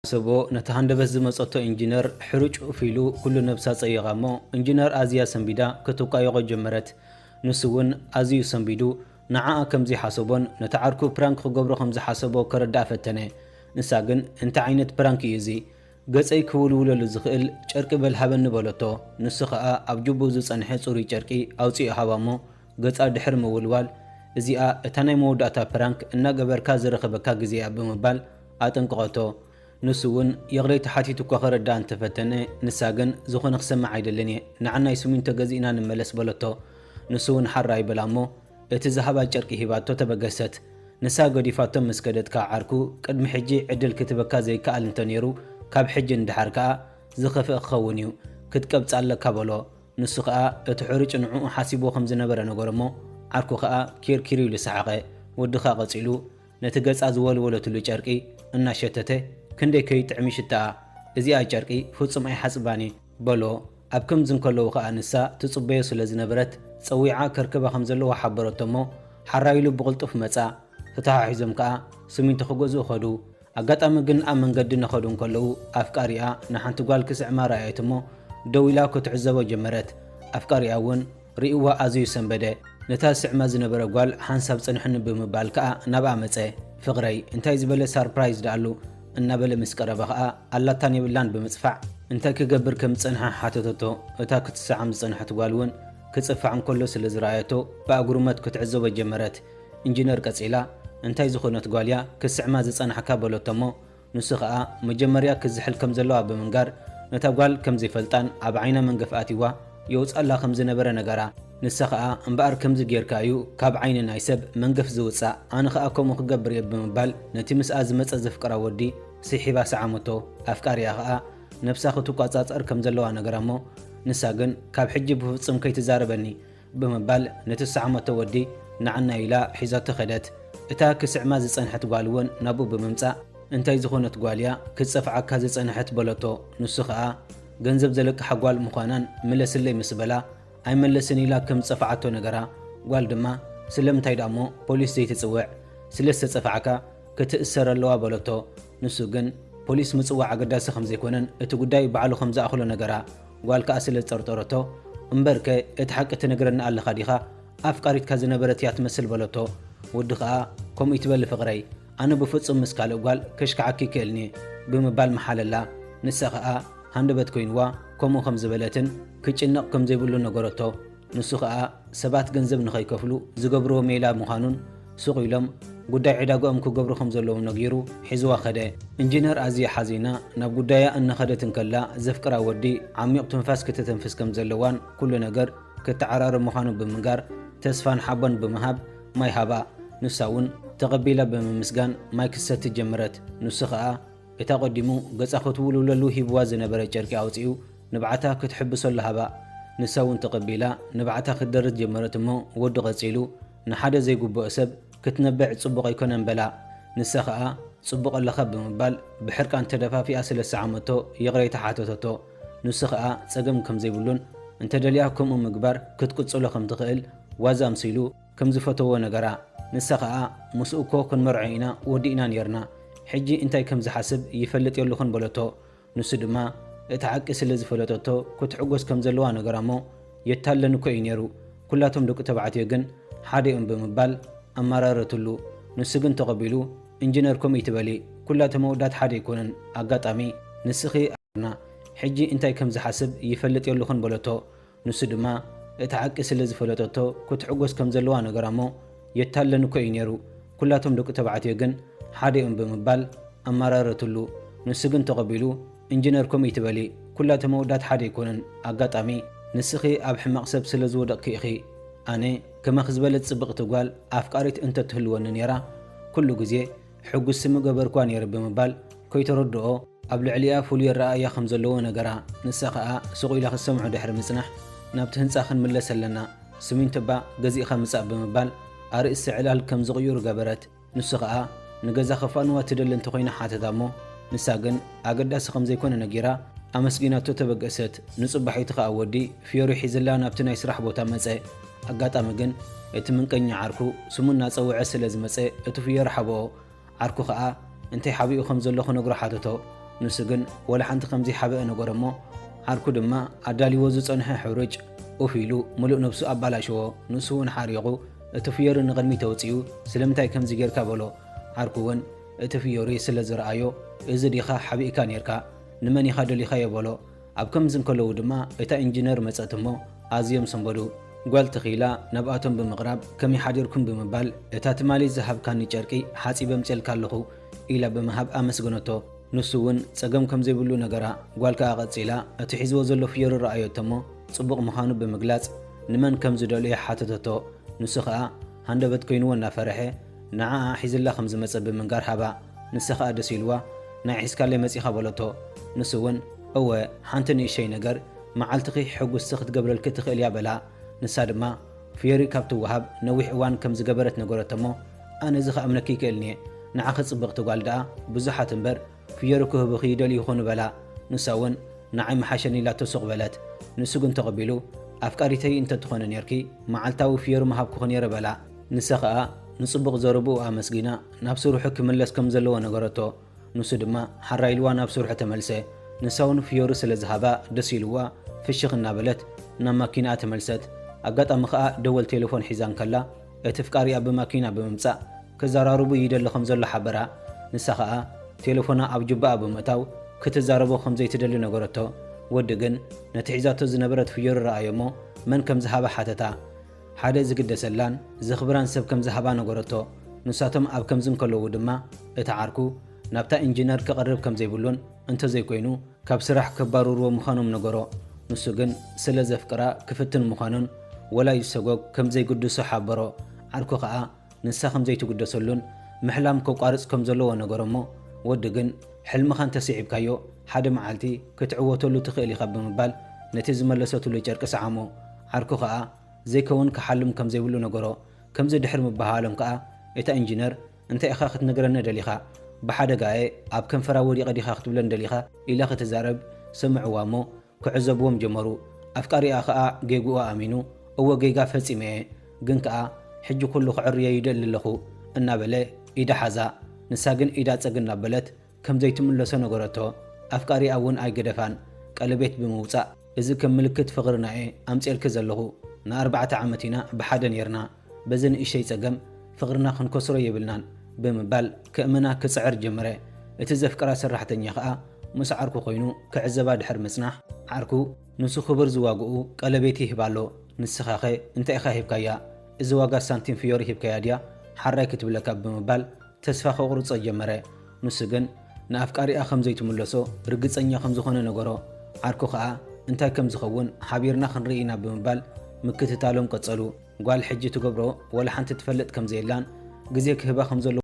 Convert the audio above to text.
سبو نتهندبس زمصوتو انجينير حرج فيلو كل نفسا صيغامو انجينير ازيا سنبيدا كتوقايغو جمرت نسون ازيو سنبيدو نعا كمزي حسبون نتعاركو برانك خغبرو خمزي حسبو كردا فتنه نساغن انت عينت برانك يزي غصي كولولو لزخيل چرق بالحبن بلوتو نسخا ابجبو زصنحه صوري چرقي اوصي حبامو غصا دحر مولوال ازيا اتناي موداتا برانك ان غبركا زرخبكا غزيا بمبال اطنقوتو نسون يغريت حاتيتو كخردا انت فتنه نساغن زخون خسمع عيدلني نعنا يسمين تغزينا نملس بلوتو نسون حراي بلامو اتزهبا چرقي هباتو تبغست نسا غديفاتو مسكدت كعاركو قدم حجي عدل كتبكا زي كال انتنيرو كاب حجي اندحركا زخف اخونيو كتقبصالك بلو نسخا اتحرج نعو حاسبو خمز نبر نغرمو عاركو خا كيركيريو لسعقه ودخا قصيلو نتغص ازولولتو لچرقي እና ሸተተ ክንዴ ከይጥዕሚ ሽታ እዚ አጨርቂ ፍጹም አይ ሐጽባኒ በሎ ኣብ ከም ዝንከለው ከአንሳ ትጽበየ ስለ ዝነበረት ጸዊዓ ከርከባ ከም ዘለዎ ሓበረቶሞ ሓራይሉ ብቕልጡፍ መጻ ተታሒዞም ከአ ስሚንቶ ክገዙ ኸዱ አጋጣሚ ግን ኣብ መንገዲ ነኸዱ እንከለው ኣፍቃሪኣ ንሓንቲ ጓል ክስዕማ ረኣየትሞ ደዊላ ክትዕዘቦ ጀመረት ኣፍቃሪኣ እውን ርእዋ ኣዝዩ ሰንበደ ነታ ስዕማ ዝነበረ ጓል ሓንሳብ ጽንሕን ብምባል ከአ ናብኣ መጸ ፍቅረይ እንታይ ዝበለ ሰርፕራይዝ ዳሉ እና በለ መስቀረበ ከአ አላታን ይብላን በመጽፋዕ እንታይ ክገብር ከም ጽንሐ ሓተተቶ እታ ክትሰዓም ጽንሐት ጓልውን ክጽፋዕ እንከሎ ስለ ዝራየቶ በአግሩመት ክትዕዘበ ጀመረት ኢንጂነር ቀጺላ እንታይ ዝኾነት ጓልያ ክስዕማ ዝጸንሐካ በሎተሞ ንሱ ከአ መጀመርያ ክዝሕል ከም ዘለዋ በመንጋር ነታ ጓል ከም ዘይፈልጣን ኣብ ዓይና መንገፍኣቲዋ የውጻላ ከም ዝነበረ ነገራ ንሳ ከአ እምበኣር ከምዚ ጌርካዩ ካብ ዓይኒ ናይ ሰብ መንገፍ ዝውጻእ ኣነ ከአ ከምኡ ክገብር እየ ብምባል ነቲ ምስኣ ዝመፀ ዘፍቅራ ወዲ ስሒባ ሰዓመቶ ኣፍቃሪያ ከአ ነፍሳ ክትቋጻጸር ከም ዘለዋ ነገራ እሞ ንሳ ግን ካብ ሕጂ ብፍጹም ከይትዛረበኒ ብምባል ነቲ ሰዓመቶ ወዲ ንዓና ኢላ ሒዛቶ ኸደት እታ ክስዕማ ዝጸንሐት ጓል እውን ናብኡ ብምምጻእ እንታይ ዝኾነት ጓልያ ክጸፍዓካ ዝጸንሐት በለቶ ንሱ ከአ ገንዘብ ዘለቅሓ ጓል ምዃናን ምለስለይ ምስ በላ ኣይመለስን ኢላ ከም ጸፍዓቶ ነገራ ጓል ድማ ስለምንታይ ዳሞ ፖሊስ ዘይትጽውዕ ስለዝተጸፍዓካ ክትእሰር ኣለዋ በለቶ ንሱ ግን ፖሊስ ምጽዋዕ ኣገዳሲ ከም ዘይኮነን እቲ ጉዳይ ባዕሉ ከም ዝኣኽሎ ነገራ ጓል ከኣ ስለ ዝጠርጠረቶ እምበርከ እቲ ሓቂ ትነግረና ኣለኻ ዲኻ ኣፍቃሪትካ ዝነበረት እያ ትመስል በለቶ ወዲ ከኣ ከምኡ ይትበል ፍቕረይ ኣነ ብፍጹም ምስ ካልእ ጓል ከሽከዓኪ ክእልኒ ብምባል መሓለላ ንሳ ከኣ ሃንደበት ኮይንዋ ከምኡ ከም ዝበለትን ክጭነቕ ከም ዘይብሉ ነገረቶ ንሱ ከኣ ሰባት ገንዘብ ንኸይከፍሉ ዝገብርዎ ሜላ ምዃኑን ሱቕ ኢሎም ጉዳይ ዕዳግኦም ክገብሩ ከም ዘለዎም ነጊሩ ሒዝዋ ኸደ ኢንጂነር ኣዝያ ሓዚና ናብ ጉዳያ እናኸደት እንከላ ዘፍቅራ ወዲ ዓሚቕ ትንፋስ ክትተንፍስ ከም ዘለዋን ኩሉ ነገር ክትዓራርብ ምዃኑ ብምንጋር ተስፋን ሓቦን ብምሃብ ማይ ሃባ ንሳ እውን ተቐቢላ ብምምስጋን ማይ ክሰቲ ጀመረት ንሱ ከኣ እታ ቀዲሙ ገጻ ክትውልውለሉ ሂብዋ ዝነበረ ጨርቂ ኣውፂኡ ንባዕታ ክትሕብሰሉ ሃባ ንሳ እውን ተቐቢላ ንባዕታ ክትደርት ጀመረት እሞ ወዲ ቐጺሉ ንሓደ ዘይግብኦ ሰብ ክትነብዕ ጽቡቕ ኣይኮነን በላ ንሳ ከኣ ጽቡቕ ኣለኻ ብምባል ብሕርቃን ተደፋፊኣ ስለ ሰዓመቶ የቕረይታ ሓተተቶ ንሱ ከኣ ጸገም ከም ዘይብሉን እንተደልያ ከምኡ ምግባር ክትቅጽሎ ከም ትኽእል ዋዛ ምሲሉ ከም ዝፈተዎ ነገራ ንሳ ከኣ ምስኡ እኮ ክንመርዖ ኢና ወዲእና ነርና ሕጂ እንታይ ከም ዝሓስብ ይፈልጥ የሉኹን በለቶ ንሱ ድማ እቲ ሓቂ ስለ ዝፈለጠቶ ክትሕጎስ ከም ዘለዋ ነገራ እሞ የታለን እኮ እዩ ነይሩ ኩላቶም ደቂ ተባዕትዮ ግን ሓደ እዮም ብምባል ኣመራረትሉ ንሱ ግን ተቐቢሉ ኢንጂነር ከምኡ ይትበሊ ኩላቶም ኣወዳት ሓደ ይኮነን ኣጋጣሚ ንስኺ ኣርና ሕጂ እንታይ ከም ዝሓስብ ይፈልጥ የሉኹን በለቶ ንሱ ድማ እቲ ሓቂ ስለ ዝፈለጠቶ ክትሕጎስ ከም ዘለዋ ነገራ እሞ የታለን እኮ እዩ ነይሩ ኩላቶም ደቂ ተባዕትዮ ግን ሓደ እዮም ብምባል ኣመራረትሉ ንሱ ግን ተቐቢሉ ኢንጂነር ከምኡ ይትበሊ ኩላቶም ኣወዳት ሓደ ይኮነን ኣጋጣሚ ንስኺ ኣብ ሕማቕ ሰብ ስለ ዝወደቕኪ ኢኺ ኣነ ከመ ዝበለት ጽብቕቲ ጓል ኣፍቃሪት እንተትህልወኒ ነይራ ኩሉ ግዜ ሕጉስ ስሚ ገበርኳ ነይረ ብምባል ከይተረድኦ ኣብ ልዕሊኣ ፍሉይ ረኣያ ከም ዘለዎ ነገራ ንሳ ከኣ ሱቕ ኢላ ክሰምዑ ድሕሪ ምጽናሕ ናብቲ ህንፃ ክንምለስ ኣለና ስሚንቶባ ገዚእኻ ምጻእ ብምባል ኣርእሲ ዕላል ከም ዝቕይሩ ገበረት ንሱ ከኣ ንገዛ ኸፋንዋ ትደሊ እንተኾይና ሓተታ እሞ ንሳ ግን ኣገዳሲ ከም ዘይኮነ ነጊራ ኣመስጊናቶ ተበገሰት ንጽባሒቱ ከኣ ወዲ ፍዮሪ ሒዝላ ናብቲ ናይ ስራሕ ቦታ መጸ ኣጋጣሚ ግን እቲ ምንቀኛ ዓርኩ ስሙ እናጸውዐ ስለ ዝመጸ እቲ ፍዮሪ ሓብኦ ዓርኩ ከኣ እንታይ ሓቢኡ ከም ዘሎ ክነግሮ ሓተቶ ንሱ ግን ወላ ሓንቲ ከምዚ ሓበአ ነገር እሞ ዓርኩ ድማ ኣዳሊዎ ዝፀንሐ ሕሩጭ ኦፊሉ ሙሉእ ነብሱ ኣባላሽዎ ንሱ እውን ሓሪቑ እቲ ፍዮሪ ንቕድሚ ተወፂኡ ስለምንታይ ከምዚ ጌርካ በሎ ዓርኩ እውን እቲ ፍዮሪ ስለ ዝረኣዮ እዚ ዲኻ ሓቢእካ ነርካ ንመን ኢኻ ደሊኻ የበሎ ኣብ ከምዚ እንከለዉ ድማ እታ ኢንጂነር መፀት እሞ ኣዝዮም ሰንበዱ ጓል ተኺላ ናብኣቶም ብምቕራብ ከመይ ሓዲርኩም ብምባል እታ ትማሊ ዝሃብካኒ ጨርቂ ሓፂበ ምፅልካ ኣለኹ ኢላ ብምሃብ ኣመስገነቶ ንሱ እውን ፀገም ከም ዘይብሉ ነገራ ጓል ከዓ ቀፂላ እቲ ሒዝዎ ዘሎ ፍዮሪ ረኣዮቶ እሞ ጽቡቕ ምዃኑ ብምግላጽ ንመን ከም ዝደልዮ ሓተተቶ ንሱ ከዓ ሃንደበት ኮይንዎ እናፈርሐ ንዓኣ ሒዝላ ከም ዝመፀ ብምንጋር ሃባ ንሳ ከዓ ደስ ኢልዋ ናይ ሒዝካለይ መፂኻ በለቶ ንሱ እውን እወ ሓንቲ ንእሸይ ነገር መዓልትኺ ሕጉስቲ ክትገብረልክ ትኽእል እያ በላ ንሳ ድማ ፍዮሪ ካብ ትወሃብ ነዊሕ እዋን ከም ዝገበረት ነገረቶ እሞ ኣነ እዚ ከኣምነኪ ይክእልኒየ ንዓኺ ጽብቕቲ ጓል ደኣ ብዙሓት እምበር ፍዮሪ ክህብኺ ይደልዩ ይኹኑ በላ ንሳ እውን ንዓይ መሓሸኒ ኢላ ተሱቕ በለት ንሱ ግን ተቐቢሉ ኣፍቃሪተይ እንተትኾነ ነርኪ መዓልታዊ ፍዮሪ መሃብኩ ነይረ በላ ንሳ ከዓ ንጽቡቕ ዘረብኡ ኣመስጊና ናብ ስርሑ ክምለስ ከም ዘለዎ ነገረቶ ንሱ ድማ ሓራይልዋ ናብ ስርሑ ተመልሰ ንሳ እውን ፍዮሪ ስለ ዝሃባ ደስ ኢልዋ ፍሽኽ እናበለት ናብ ማኪናኣ ተመልሰት ኣጋጣሚ ከዓ ደወል ቴሌፎን ሒዛን ከላ እቲ ፍቃሪኣ ብማኪና ብምምጻእ ክዘራርቡ ይደሊ ከም ዘሎ ሓበራ ንሳ ከዓ ቴሌፎና ኣብ ጅባኣ ብምእታው ክትዛረቦ ከም ዘይትደሊ ነገረቶ ወዲ ግን ነቲ ሒዛቶ ዝነበረት ፍዮሪ ረኣዮ እሞ መን ከም ዝሃባ ሓተታ ሓደ ዝግደሰላን ዝኽብራን ሰብ ከም ዝሃባ ነገረቶ ንሳቶም ኣብ ከምዚ እንከለዉ ድማ እቲ ዓርኩ ናብታ ኢንጂነር ክቐርብ ከም ዘይብሉን እንተዘይኮይኑ ካብ ስራሕ ከባርርዎ ምዃኖም ነገሮ ንሱ ግን ስለ ዘፍቅራ ክፍትን ምዃኑን ወላ ይሰጎግ ከም ዘይግድሶ ሓበሮ ዓርኩ ከዓ ንሳ ከም ዘይትግደሰሉን ምሕላም ከቋርፅ ከም ዘለዎ ነገሮ እሞ ወዲ ግን ሕልምኻ እንተስዒብካዮ ሓደ መዓልቲ ክትዕወተሉ ትኽእል ኢኻ ብምባል ነቲ ዝመለሰትሉ ጨርቂ ሰዓሞ ዓርኩ ከዓ ዘይከውን ክሓልም ከም ዘይብሉ ነገሮ ከምዚ ድሕር ምባሃሎም ከዓ እታ ኢንጂነር እንታይ ኢኻ ክትነግረኒ ደሊኻ ብሓደጋየ ኣብ ከንፈራ ወዲቐ ዲኻ ክትብለን ደሊኻ ኢላ ክትዛረብ ሰምዕዋ እሞ ክዕዘብዎም ጀመሩ ኣፍቃሪኣ ከዓ ጌጉኡ ኣሚኑ እወ ጌጋ ፈፂመ ግን ከዓ ሕጂ ኩሉ ክዕርየ ይደሊ ኣለኹ እናበለ ኢዳ ሓዛ ንሳ ግን ኢዳ ፀግ እናበለት ከም ዘይትምለሶ ነገረቶ ኣፍቃሪኣ እውን ኣይገደፋን ቀለቤት ብምውፃእ እዚ ከም ምልክት ፍቕርና እየ ኣምፅልኪ ዘለኹ ን4 ዓመት ኢና ብሓደ ነርና በዚ ንእሸይ ፀገም ፍቕርና ክንከስሮ የብልናን ብምባል ክእምና ክፅዕር ጀመረ እቲ ዘፍቅራ ሰራሕተኛ ከዓ ምስ ዓርኩ ኮይኑ ክዕዘባ ድሕር ምጽናሕ ዓርኩ ንሱ ክብር ዝዋግኡ ቀለቤት ይህባሎ ንስኻኸ እንታይ ኢኻ ሂብካያ እዚ ዋጋ ሳንቲም ፍዮሪ ሂብካያ ድያ ሓራይ ክትብለካ ብምባል ተስፋ ከቑርፆ ጀመረ ንሱ ግን ንኣፍቃሪኣ ከም ዘይትምለሶ ርግፀኛ ከም ዝኾነ ነገሮ ዓርኩ ከዓ እንታይ ከም ዝኸውን ሓቢርና ክንርኢና ብምባል ምክትታሎም ቀጸሉ ጓል ሕጂ ትገብሮ ወላ ሓንቲ ትፈልጥ ከም ዘየላን ግዜ ክህባ ከም ዘሎ